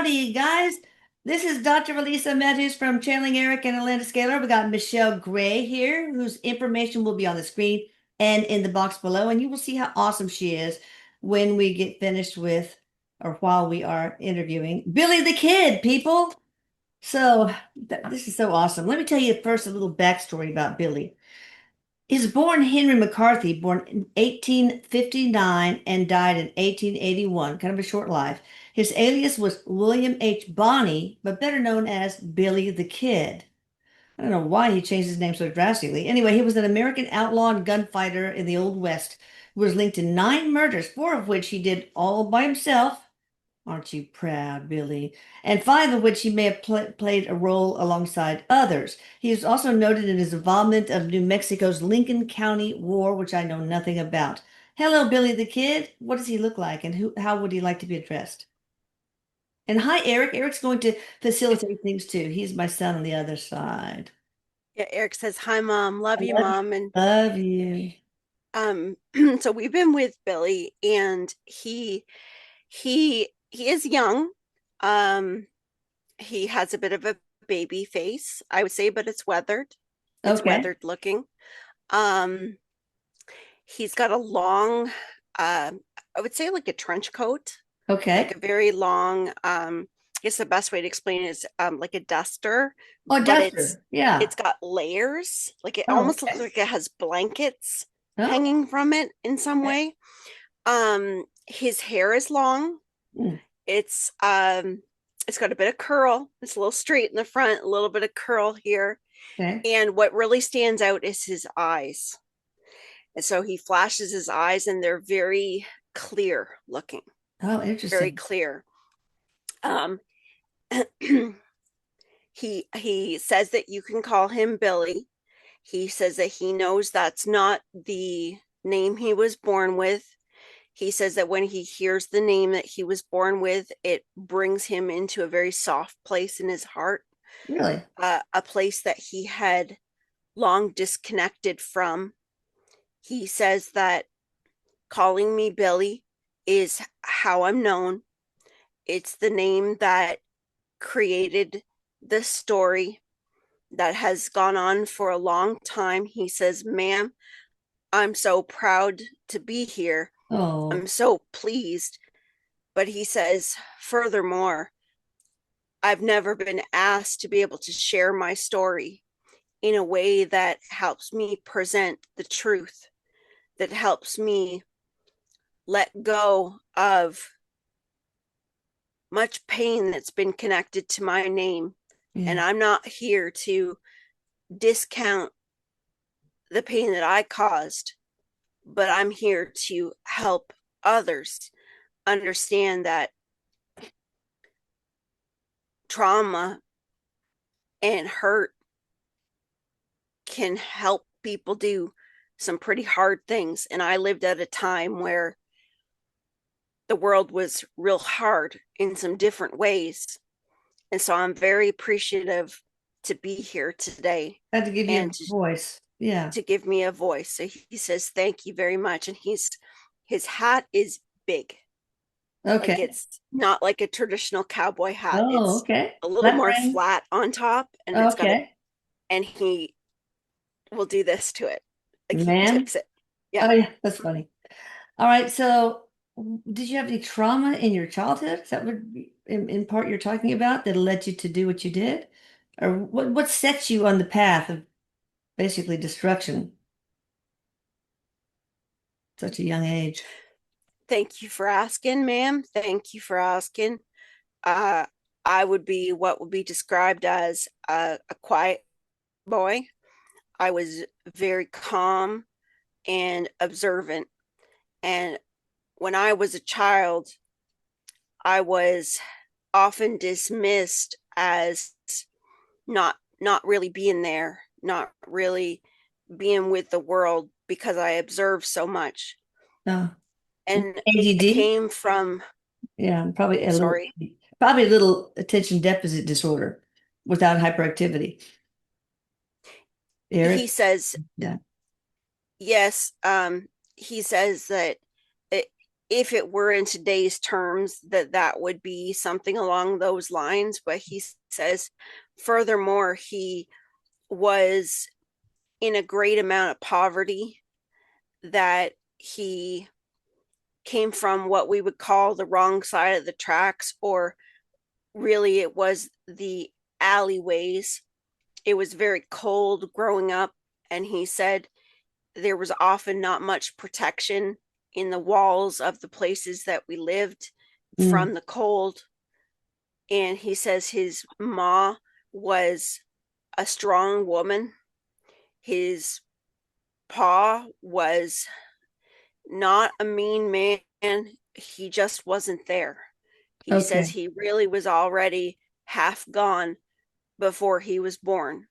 Howdy, guys. This is Dr. Elisa Matthews from Channeling Erik and Atlanta Scalar. We got Michelle Gray here, whose information will be on the screen and in the box below. And you will see how awesome she is when we get finished with, or while we are interviewing Billy the Kid, people. So this is so awesome. Let me tell you first a little backstory about Billy. Is born Henry McCarthy, born in 1859 and died in 1881, kind of a short life. His alias was William H. Bonney, but better known as Billy the Kid. I don't know why he changed his name so drastically. Anyway, he was an American outlaw and gunfighter in the Old West who was linked to 9 murders, 4 of which he did all by himself. Aren't you proud, Billy? And 5 of which he may have played a role alongside others. He is also noted in his involvement of New Mexico's Lincoln County War, which I know nothing about. Hello, Billy the Kid. What does he look like, and how would he like to be addressed? And hi, Erik. Erik's going to facilitate things too. He's my son on the other side. Yeah, Erik says, "Hi, Mom. I Love you, love you. Mom." And Love you. um, so we've been with Billy, and he is young. Um, he has a bit of a baby face, I would say, but it's weathered. It's Okay. weathered looking. Um, he's got a long, uh, I would say, like a trench coat, like Okay. a very long. I guess the best way to explain it is like a duster, Oh, but it's Duster. Yeah. it's got layers. Like it Oh, almost looks okay. like it has blankets Oh, hanging from it in some okay. way. His hair is long. Mm, It's it's got a bit of curl. It's a little straight in the front, a little bit of curl here. okay. And what really stands out is his eyes. And so he flashes his eyes and they're very clear looking, Oh, very interesting. clear. Um he says that you can call him Billy. He says that he knows that's not the name he was born with. He says that when he hears the name that he was born with, it brings him into a very soft place in his heart, Really? a place that he had long disconnected from. He says that calling me Billy is how I'm known. It's the name that created the story that has gone on for a long time. He says, "Ma'am, I'm so proud to be here. Oh, I'm so pleased." But he says, furthermore, I've never been asked to be able to share my story in a way that helps me present the truth, that helps me let go of much pain that's been connected to my name. And yeah. I'm not here to discount the pain that I caused, but I'm here to help others understand that trauma and hurt can help people do some pretty hard things. And I lived at a time where the world was real hard in some different ways. And so I'm very appreciative to be here today Had to give you and a voice. Yeah. to give me a voice. So he says, "Thank you very much." And his hat is big. Like Okay. it's not like a traditional cowboy hat. Oh, It's okay. a little Flat more brim. flat on top and it's got a Okay. and he will do this to it. Like he Man. tips it. Yeah. Oh, yeah. That's funny. All right. So, did you have any trauma in your childhood? Is that what in part you're talking about that led you to do what you did? Or what set you on the path of basically destruction at such a young age? Thank you for asking, ma'am. Thank you for asking. Uh I would be what would be described as a quiet boy. I was very calm and observant. And when I was a child, I was often dismissed as not really being there, not really being with the world because I observed so much. Oh, And it ADD? came from, Yeah, sorry, probably a little attention deficit disorder without hyperactivity. he Erik? says, Yeah. yes, he says that it, if it were in today's terms, that would be something along those lines. But he says, furthermore, he was in a great amount of poverty, that he came from what we would call the wrong side of the tracks, or really it was the alleyways. It was very cold growing up, and he said there was often not much protection in the walls of the places that we lived Mm. from the cold. And he says his ma was a strong woman. His pa was not a mean man. He just wasn't there. He says Okay. he really was already half gone before he was born.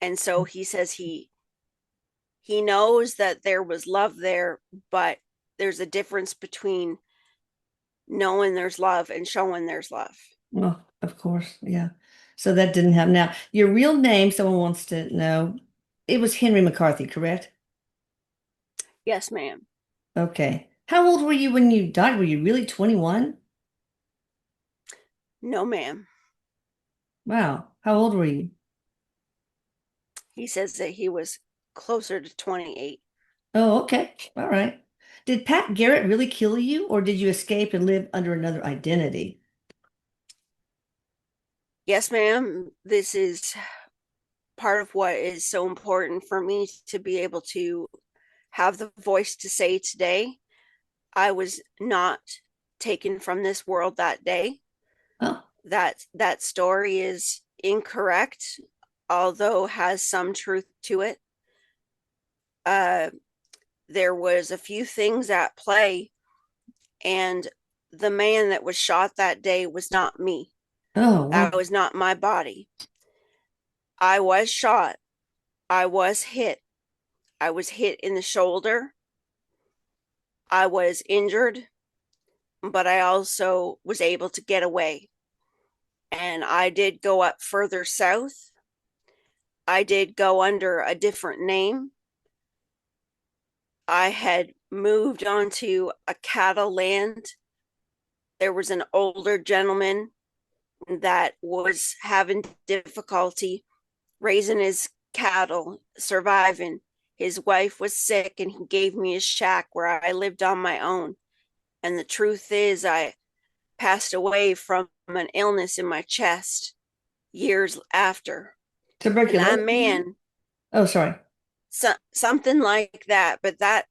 And so he says he knows that there was love there, but there's a difference between knowing there's love and showing there's love. Well, of course. Yeah. So that didn't happen. Now, your real name, someone wants to know. It was Henry McCarthy, correct? Yes, ma'am. Okay. How old were you when you died? Were you really 21? No, ma'am. Wow. How old were you? He says that he was closer to 28. Oh, okay. All right. Did Pat Garrett really kill you, or did you escape and live under another identity? Yes, ma'am. This is part of what is so important for me to be able to have the voice to say today. I was not taken from this world that day. Oh, That story is incorrect, although has some truth to it. Uh, there was a few things at play, and the man that was shot that day was not me. oh, That wow. was not my body. I was shot. I was hit. I was hit in the shoulder. I was injured, but I also was able to get away. And I did go up further south. I did go under a different name. I had moved onto a cattle land. There was an older gentleman that was having difficulty raising his cattle, surviving. His wife was sick, and he gave me a shack where I lived on my own. And the truth is, I passed away from an illness in my chest years after. And that Tuberculosis? man, Oh, sorry. something like that, but that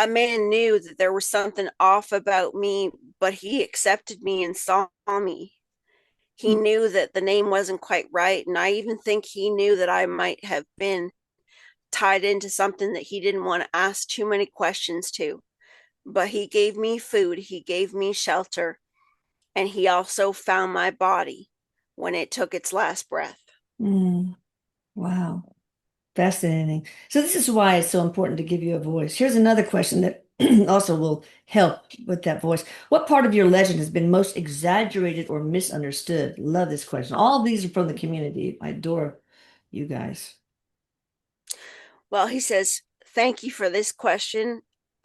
man knew that there was something off about me, but he accepted me and saw me. He knew that the name wasn't quite right, and I even think he knew that I might have been tied into something that he didn't want to ask too many questions to. But he gave me food, he gave me shelter, and he also found my body when it took its last breath. Mm, wow. Fascinating. So this is why it's so important to give you a voice. Here's another question that also will help with that voice. What part of your legend has been most exaggerated or misunderstood? Love this question. All of these are from the community. I adore you guys. Well, he says, thank you for this question.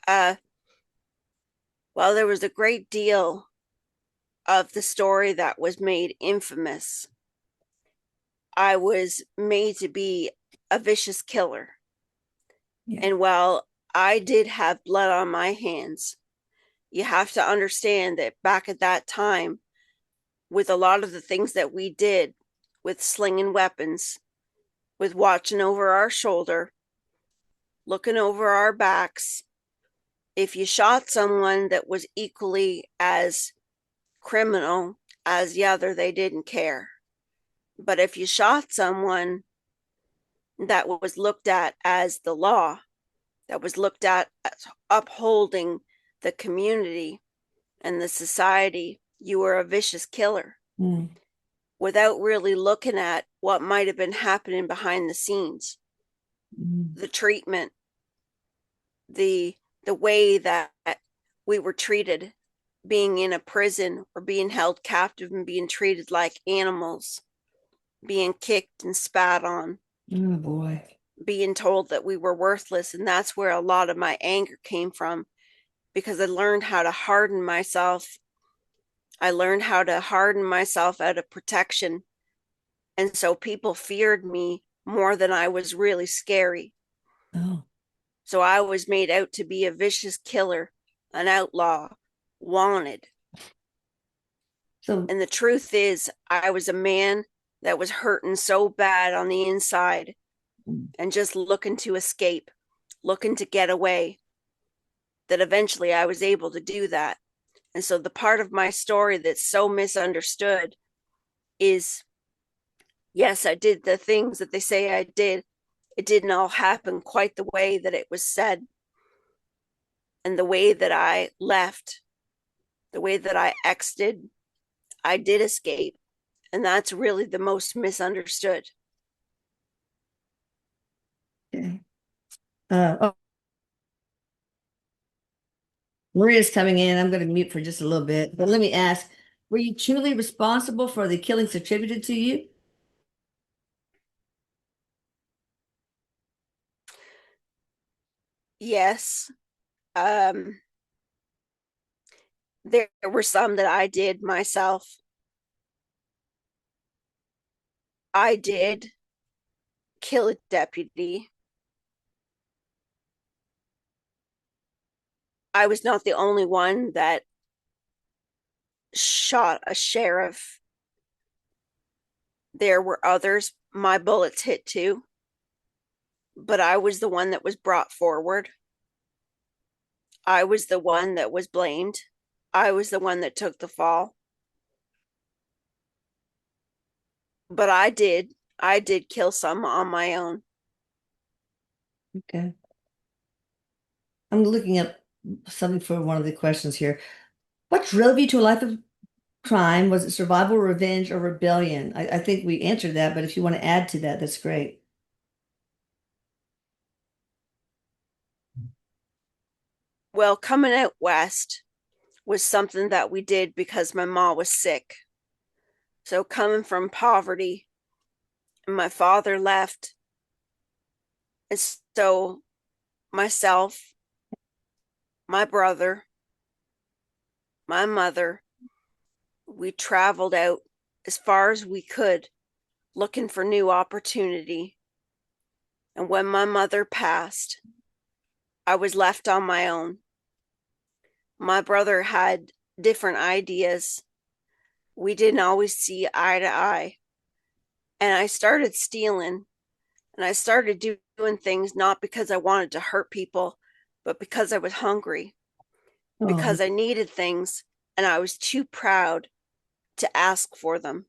Uh, well, there was a great deal of the story that was made infamous. I was made to be a vicious killer. Yeah. And while I did have blood on my hands, you have to understand that back at that time, with a lot of the things that we did, with slinging weapons, with watching over our shoulder, looking over our backs, if you shot someone that was equally as criminal as the other, they didn't care. But if you shot someone that was looked at as the law, that was looked at as upholding the community and the society, you were a vicious killer Mm, without really looking at what might have been happening behind the scenes, mm, the treatment, the the way that we were treated, being in a prison or being held captive and being treated like animals, being kicked and spat on, oh boy. being told that we were worthless. And that's where a lot of my anger came from, because I learned how to harden myself. I learned how to harden myself out of protection. And so people feared me more than I was really scary. Oh, So I was made out to be a vicious killer, an outlaw, wanted. so And the truth is, I was a man that was hurting so bad on the inside and just looking to escape, looking to get away, that eventually I was able to do that. And so the part of my story that's so misunderstood is, yes, I did the things that they say I did. It didn't all happen quite the way that it was said. And the way that I left, the way that I exited, I did escape. And that's really the most misunderstood. okay. Oh, Maria's coming in. I'm going to mute for just a little bit, but let me ask, were you truly responsible for the killings attributed to you? Yes. Um, there were some that I did myself. I did kill a deputy. I was not the only one that shot a sheriff. There were others my bullets hit too, but I was the one that was brought forward. I was the one that was blamed. I was the one that took the fall. But I did kill some on my own. Okay. I'm looking up something for one of the questions here. What drove you to a life of crime? Was it survival, revenge, or rebellion? I think we answered that, but if you want to add to that, that's great. Well, coming out west was something that we did because my mom was sick. So coming from poverty, and my father left. And so myself, my brother, my mother, we traveled out as far as we could looking for new opportunity. And when my mother passed, I was left on my own. My brother had different ideas. We didn't always see eye to eye. And I started stealing, and I started doing things not because I wanted to hurt people, but because I was hungry, Oh, because I needed things and I was too proud to ask for them.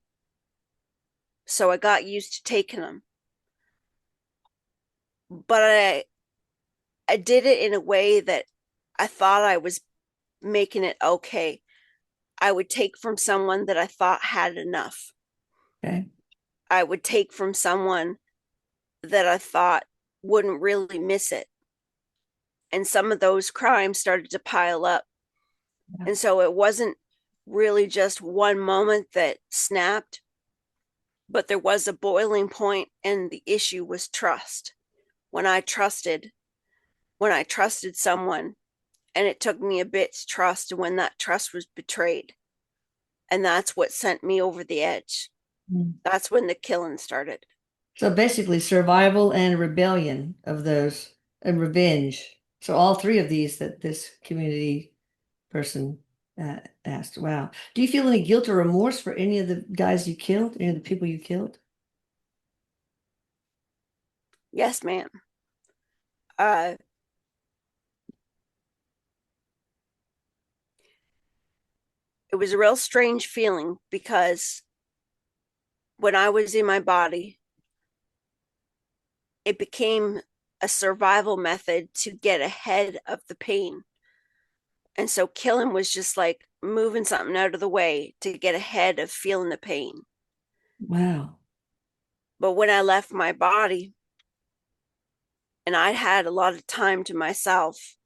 So I got used to taking them. But I did it in a way that I thought I was making it okay. I would take from someone that I thought had enough. okay. I would take from someone that I thought wouldn't really miss it. And some of those crimes started to pile up. Yeah. And so it wasn't really just one moment that snapped, but there was a boiling point, and the issue was trust. When I trusted, when I trusted someone, and it took me a bit to trust, and when that trust was betrayed, and that's what sent me over the edge. Mm. That's when the killing started. So basically, survival and rebellion of those, and revenge. So all three of these that this community person asked. Wow. Do you feel any guilt or remorse for any of the guys you killed, any of the people you killed? Yes, ma'am. Uh, it was a real strange feeling, because when I was in my body, it became a survival method to get ahead of the pain. And so killing was just like moving something out of the way to get ahead of feeling the pain. Wow. But when I left my body and I'd had a lot of time to myself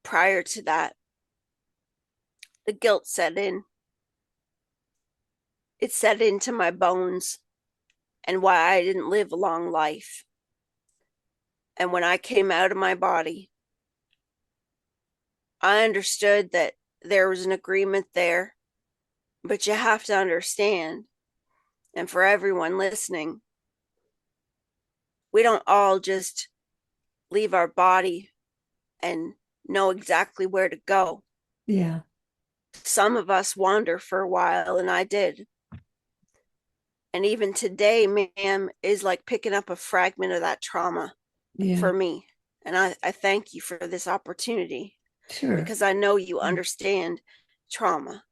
prior to that, the guilt set in. It set into my bones, and why I didn't live a long life. And when I came out of my body, I understood that there was an agreement there, but you have to understand, and for everyone listening, we don't all just leave our body and know exactly where to go. Yeah. Some of us wander for a while, and I did. And even today, ma'am, is like picking up a fragment of that trauma Yeah. for me. And I thank you for this opportunity Sure. because I know you Mm. understand trauma.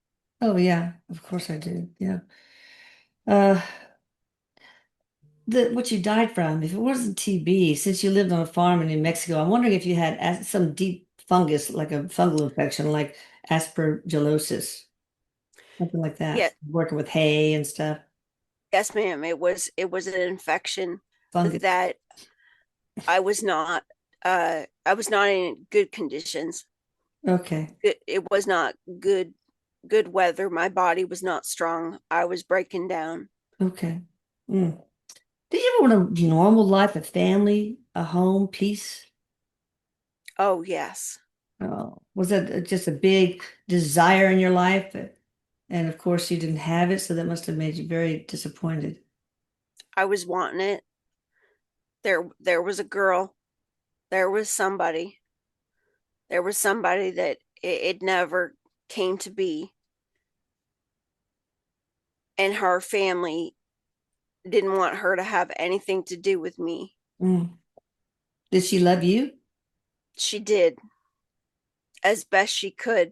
Oh yeah, of course I do. Yeah. Uh, what you died from, if it wasn't TB, since you lived on a farm in New Mexico, I'm wondering if you had some deep fungus, like a fungal infection, like aspergillosis, something like Yeah, that. Working with hay and stuff, yes, ma'am. It was an infection fungus. that I was not in good conditions. Okay. It was not good weather. My body was not strong. I was breaking down. Okay. Mm. Did you ever want a normal life, a family, a home, peace? Oh, yes. Oh, was that just a big desire in your life? And of course, you didn't have it, so that must have made you very disappointed. I was wanting it. There was a girl. There was somebody. There was somebody that it never came to be. And her family didn't want her to have anything to do with me. Mm. Did she love you? She did as best she could,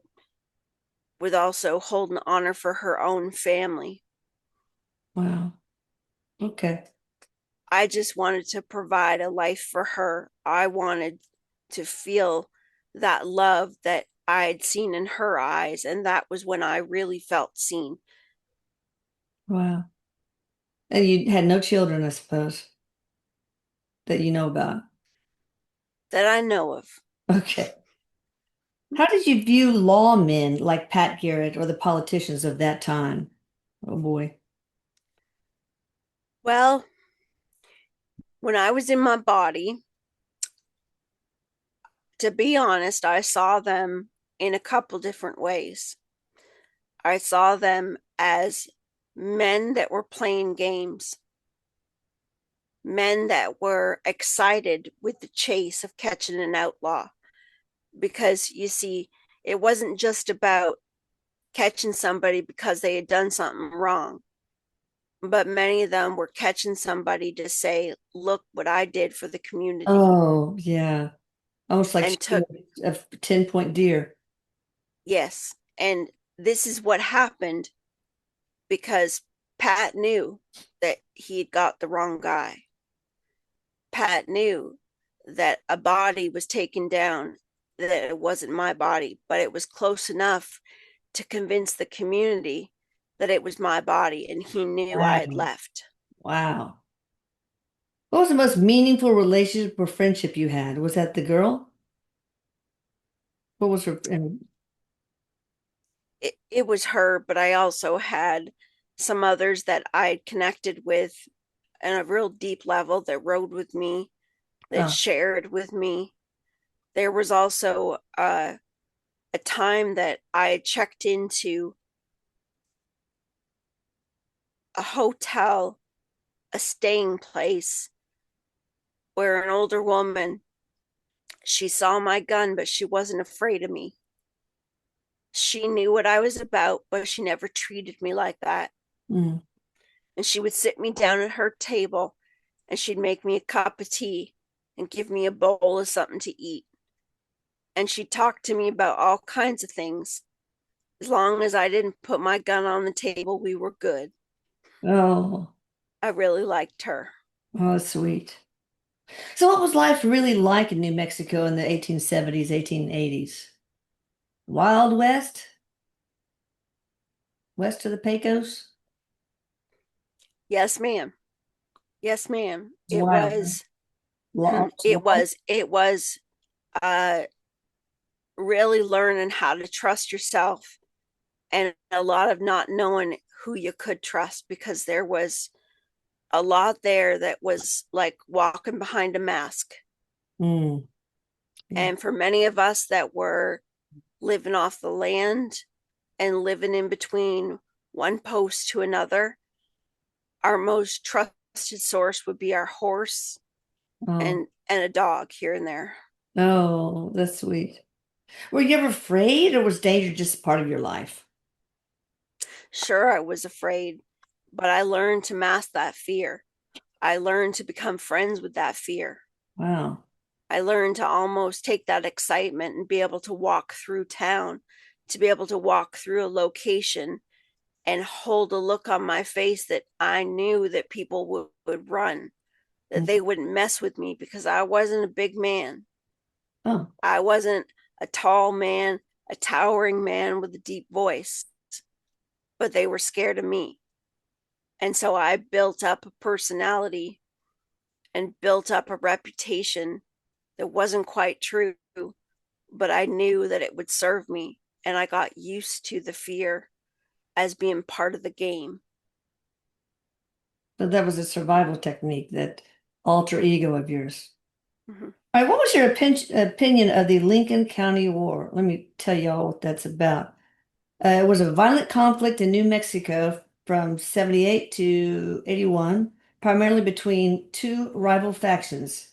with also holding honor for her own family. Wow. Okay. I just wanted to provide a life for her. I wanted to feel that love that I had seen in her eyes. And that was when I really felt seen. Wow. And you had no children, I suppose, that you know about. That I know of. Okay. How did you view lawmen like Pat Garrett or the politicians of that time? Oh boy. Well, when I was in my body, to be honest, I saw them in a couple different ways. I saw them as men that were playing games, men that were excited with the chase of catching an outlaw. Because you see, it wasn't just about catching somebody because they had done something wrong, but many of them were catching somebody to say, look what I did for the community. Oh, yeah. Almost like And took, shooting a 10-point deer. yes. And this is what happened because Pat knew that he had got the wrong guy. Pat knew that a body was taken down, that it wasn't my body, but it was close enough to convince the community that it was my body, and he knew I had Wow. left. Wow. What was the most meaningful relationship or friendship you had? Was that the girl? What was her? It was her, but I also had some others that I connected with on a real deep level that rode with me, that Oh, shared with me. There was also a time that I checked into a hotel, a staying place, where an older woman, she saw my gun, but she wasn't afraid of me. She knew what I was about, but she never treated me like that. mm. And she would sit me down at her table and she'd make me a cup of tea and give me a bowl of something to eat. And she'd talk to me about all kinds of things. As long as I didn't put my gun on the table, we were good. Oh, I really liked her. oh, sweet. So, what was life really like in New Mexico in the 1870s, 1880s? Wild West, west of the Pecos? Yes, ma'am. Yes, ma'am. It's wild, huh? It's It wild. was, it was uh really learning how to trust yourself and a lot of not knowing who you could trust because there was a lot there that was like walking behind a mask. Mm, yeah. And for many of us that were living off the land and living in between one post to another, our most trusted source would be our horse Oh, and a dog here and there. oh, that's sweet. Were you ever afraid, or was danger just part of your life? Sure, I was afraid, but I learned to mask that fear. I learned to become friends with that fear. Wow. I learned to almost take that excitement and be able to walk through town, to be able to walk through a location and hold a look on my face that I knew that people would run, that they wouldn't mess with me because I wasn't a big man. Oh, I wasn't a tall man, a towering man with a deep voice, but they were scared of me. And so I built up a personality and built up a reputation that wasn't quite true, but I knew that it would serve me. And I got used to the fear as being part of the game. so that was a survival technique, that alter ego of yours. Mhm. All right, what was your opinion of the Lincoln County War? Let me tell you all what that's about. It was a violent conflict in New Mexico from 78 to 81, primarily between two rival factions,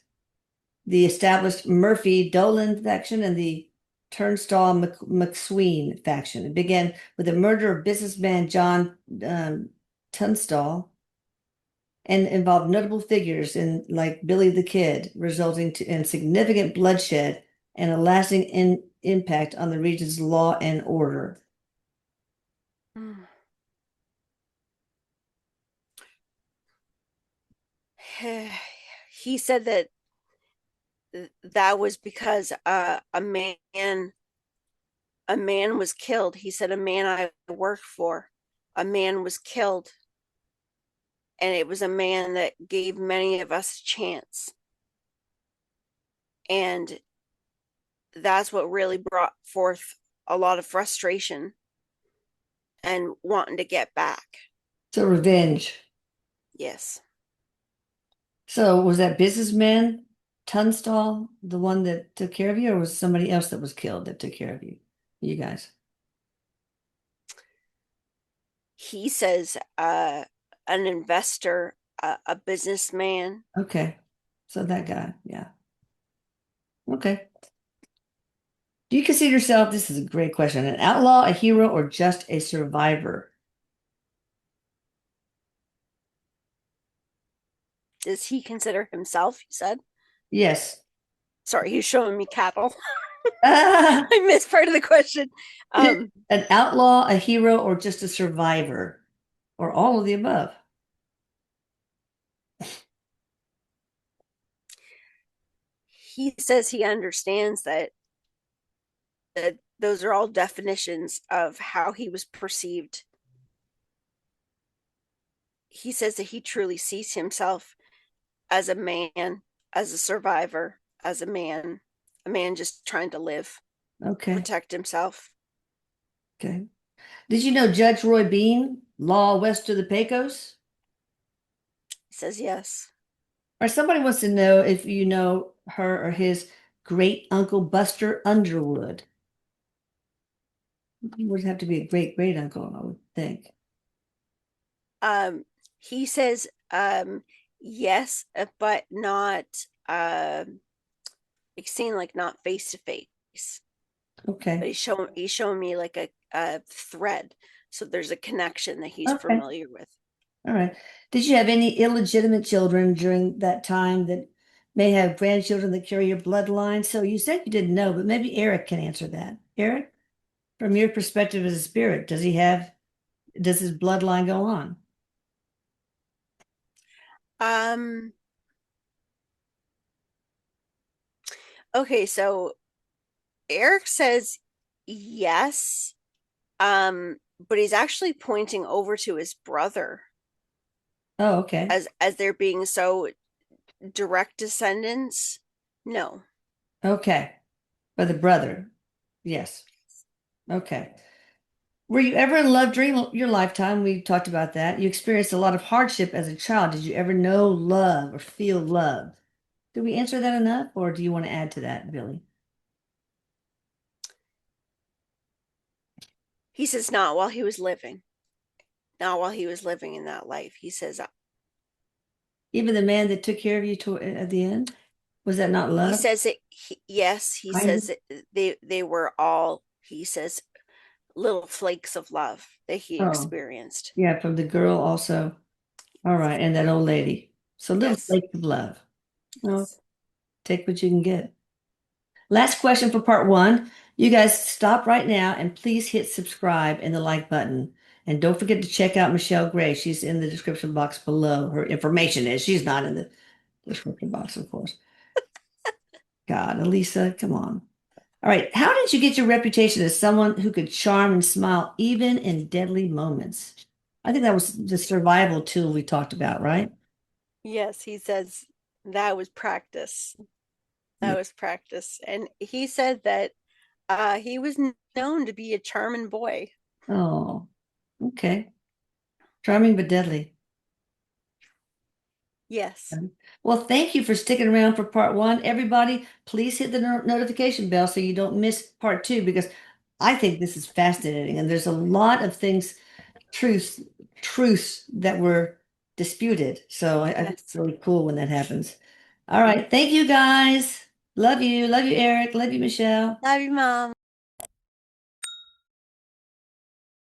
the established Murphy-Dolan faction and the Turnstall McSween faction. It began with the murder of businessman John Tunstall and involved notable figures in like Billy the Kid, resulting in significant bloodshed and a lasting impact on the region's law and order. He said that that was because a man was killed. He said a man I worked for, a man was killed, and it was a man that gave many of us a chance. And that's what really brought forth a lot of frustration and wanting to get back. So revenge. Yes. So was that businessman Tunstall the one that took care of you, or was somebody else that was killed that took care of you? You guys. He says an investor, a businessman. Okay. So that guy, yeah. Okay. Do you consider yourself, this is a great question, an outlaw, a hero, or just a survivor? Does he consider himself? He said. Yes. Sorry, he's showing me cattle. Ah, I missed part of the question. Um, an outlaw, a hero, or just a survivor? Or all of the above? he says he understands that those are all definitions of how he was perceived. He says that he truly sees himself as a man, as a survivor, as a man just trying to live, Okay. protect himself. Okay. Did you know Judge Roy Bean, law west of the Pecos? He says yes. Or somebody wants to know if you know her or his great uncle Buster Underwood. He would have to be a great great uncle, I would think. Um, he says yes, but not like seen like not face to face. But Okay. he's showing me like a thread. So there's a connection that he's Okay. familiar with. All right. Did you have any illegitimate children during that time that may have grandchildren that carry your bloodline? So you said you didn't know, but maybe Eric can answer that. Eric, from your perspective as a spirit, does his bloodline go on? Um, okay, so Eric says yes, but he's actually pointing over to his brother Oh, okay. as there being so direct descendants. No. Okay. By the brother. Yes. Okay. Were you ever in love during your lifetime? We talked about that. You experienced a lot of hardship as a child. Did you ever know love or feel love? Did we answer that enough, or do you want to add to that, Billy? He says, not while he was living. Not while he was living in that life. He says, Even the man that took care of you at the end, was that not he love? says it, yes, he Kind of. says it, they were all, he says, little flakes of love that he Oh, experienced. yeah, from the girl also. All right, and that old lady. So little Yes. flakes of love. Well, Yes. take what you can get. Last question for part one. You guys stop right now and please hit subscribe and the like button. And don't forget to check out Michelle Gray. She's in the description box below. Her information is. She's not in the description box, of course. God, Elisa, come on. All right. How did you get your reputation as someone who could charm and smile even in deadly moments? I think that was the survival tool we talked about, right? Yes, he says that was practice. Yeah. That was practice. And he said that he was known to be a charming boy. Oh, okay. Charming but deadly. Yes. Well, thank you for sticking around for part one. Everybody, please hit the notification bell so you don't miss part two because I think this is fascinating and there's a lot of things, truths, truths that were disputed. So I think it's Yes. really cool when that happens. All right. Thank you guys. Love you. Love you, Eric. Love you, Michelle. Love you, Mom.